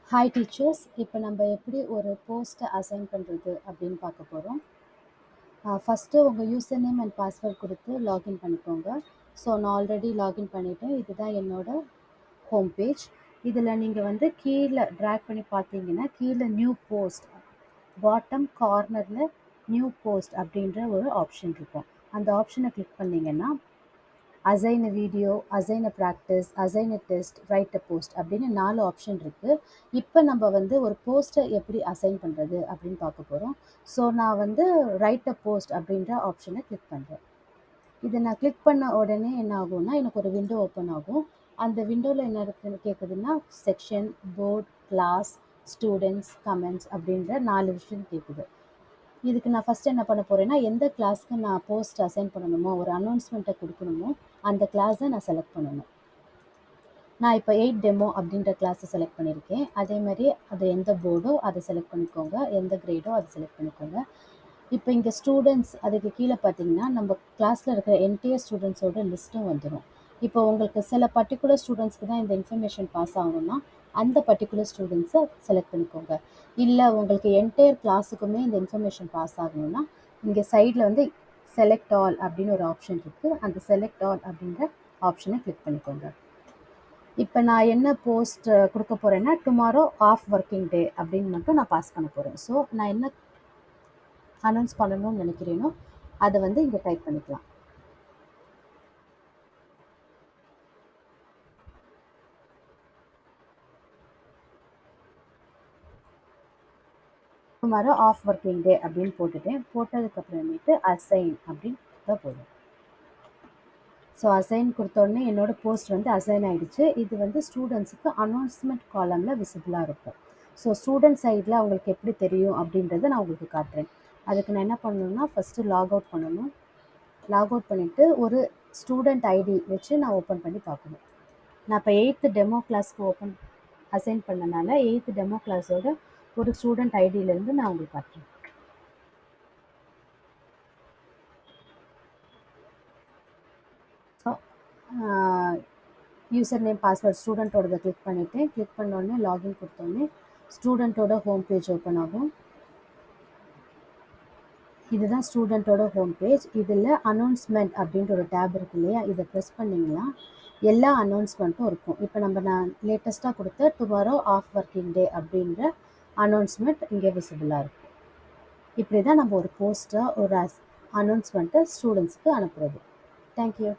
Hi teachers, இப்போ நம்ம எப்படி ஒரு போஸ்ட்டை அசைன் பண்ணுறது அப்படின்னு பார்க்க போகிறோம். ஃபஸ்ட்டு உங்கள் யூசர் நேம் அண்ட் பாஸ்வேர்ட் கொடுத்து லாகின் பண்ணிக்கோங்க. ஸோ நான் ஆல்ரெடி லாகின் பண்ணிவிட்டேன். இதுதான் என்னோடய ஹோம் பேஜ். இதில் நீங்கள் வந்து கீழே ட்ராக் பண்ணி பார்த்தீங்கன்னா கீழே நியூ போஸ்ட் பாட்டம் கார்னரில் நியூ போஸ்ட் அப்படின்ற ஒரு ஆப்ஷன் இருக்கும். அந்த ஆப்ஷனை கிளிக் பண்ணிங்கன்னா assign a video, assign a practice, assign a test, right a post அப்படின்னு 4 ஆப்ஷன் இருக்குது. இப்போ நம்ம வந்து ஒரு போஸ்ட்டை எப்படி அசைன் பண்ணுறது அப்படின்னு பார்க்க போகிறோம். ஸோ நான் வந்து ரைட் அ போஸ்ட் அப்படின்ற ஆப்ஷனை கிளிக் பண்ணுறேன். இதை நான் கிளிக் பண்ண உடனே என்ன ஆகும்னா எனக்கு ஒரு விண்டோ ஓப்பன் ஆகும். அந்த விண்டோவில் என்ன இருக்குன்னு கேட்குதுன்னா section, board, class, students, comments அப்படின்ற 4 விஷயம் கேட்குது. இதுக்கு நான் ஃபஸ்ட்டு என்ன பண்ண போகிறேன்னா எந்த கிளாஸ்க்கு நான் போஸ்ட் அசைன் பண்ணணுமோ, ஒரு அனௌன்ஸ்மெண்ட்டை கொடுக்கணுமோ அந்த கிளாஸை நான் செலக்ட் பண்ணணும். நான் இப்போ 8 டெமோ அப்படின்ற கிளாஸை செலக்ட் பண்ணியிருக்கேன். அதே மாதிரி அது எந்த போர்டோ அதை செலக்ட் பண்ணிக்கோங்க, எந்த கிரேடோ அதை செலக்ட் பண்ணிக்கோங்க. இப்போ இங்கே ஸ்டூடெண்ட்ஸ் அதுக்கு கீழே பார்த்தீங்கன்னா நம்ம கிளாஸில் இருக்கிற என்டையர் ஸ்டூடெண்ட்ஸோட லிஸ்ட்டும் வந்துடும். இப்போ உங்களுக்கு சில பர்டிகுலர் ஸ்டூடெண்ட்ஸ்க்கு தான் இந்த இன்ஃபர்மேஷன் பாஸ் ஆகணும்னா அந்த பர்டிகுலர் ஸ்டூடெண்ட்ஸை செலக்ட் பண்ணிக்கோங்க. இல்லை உங்களுக்கு என்டையர் கிளாஸுக்குமே இந்த இன்ஃபர்மேஷன் பாஸ் ஆகணும்னா இங்கே சைடில் வந்து செலக்ட் ஆல் அப்படின்னு ஒரு ஆப்ஷன் இருக்குது. அந்த செலக்ட் ஆல் அப்படின்ற ஆப்ஷனை கிளிக் பண்ணிக்கோங்க. இப்போ நான் என்ன போஸ்ட் கொடுக்க போகிறேன்னா டுமாரோ ஆஃப் ஒர்க்கிங் டே அப்படின்னு மட்டும் நான் பாஸ் பண்ண போகிறேன். ஸோ நான் என்ன அனௌன்ஸ் பண்ணணும்னு நினைக்கிறேனோ அதை வந்து இங்கே டைப் பண்ணிக்கலாம். டுமாரோ ஆஃப் ஒர்க்கிங் டே அப்படின்னு போட்டதுக்கப்புறமேட்டு அசைன் அப்படின்னு தான் போதும். ஸோ அசைன் கொடுத்தோடனே என்னோடய போஸ்ட் வந்து அசைன் ஆகிடுச்சு. இது வந்து ஸ்டூடெண்ட்ஸுக்கு அனௌன்ஸ்மெண்ட் காலமில் விசிபிளாக இருக்கும். ஸோ ஸ்டூடெண்ட் சைடில் அவங்களுக்கு எப்படி தெரியும் அப்படின்றத நான் உங்களுக்கு காட்டுறேன். அதுக்கு நான் என்ன பண்ணணும்னா ஃபஸ்ட்டு லாக் அவுட் பண்ணணும். லாக் அவுட் பண்ணிவிட்டு ஒரு ஸ்டூடெண்ட் ஐடி வச்சு நான் ஓப்பன் பண்ணி பார்க்கணும். நான் இப்போ 8th டெமோ கிளாஸ்க்கு அசைன் பண்ணனால 8th டெமோ கிளாஸோட ஒரு ஸ்டூடெண்ட் ஐடியிலேருந்து நான் உங்களுக்கு காட்டுறேன். ஸோ யூசர் நேம் பாஸ்வேர்ட் ஸ்டூடெண்ட்டோடதை கிளிக் பண்ணிவிட்டேன். கிளிக் பண்ணோடனே லாகின் கொடுத்தோடனே ஸ்டூடெண்ட்டோட ஹோம் பேஜ் ஓப்பன் ஆகும். இதுதான் ஸ்டூடெண்ட்டோட ஹோம் பேஜ். இதில் அனௌன்ஸ்மெண்ட் அப்படின்ற ஒரு டேப் இருக்கு இல்லையா, இதை ப்ரெஸ் பண்ணிங்கன்னா எல்லா அனௌன்ஸ்மெண்ட்டும் இருக்கும். இப்போ நான் லேட்டஸ்ட்டாக கொடுத்த டுமாரோ ஆஃப் ஒர்க்கிங் டே அப்படின்ற அனௌன்ஸ்மெண்ட் இங்கே விசிபிளாக இருக்கும். இப்படி தான் நம்ம ஒரு போஸ்ட்டை ஒரு அனௌன்ஸ்மெண்ட்டை ஸ்டூடெண்ட்ஸ்க்கு அனுப்புகிறது. தேங்க்யூ.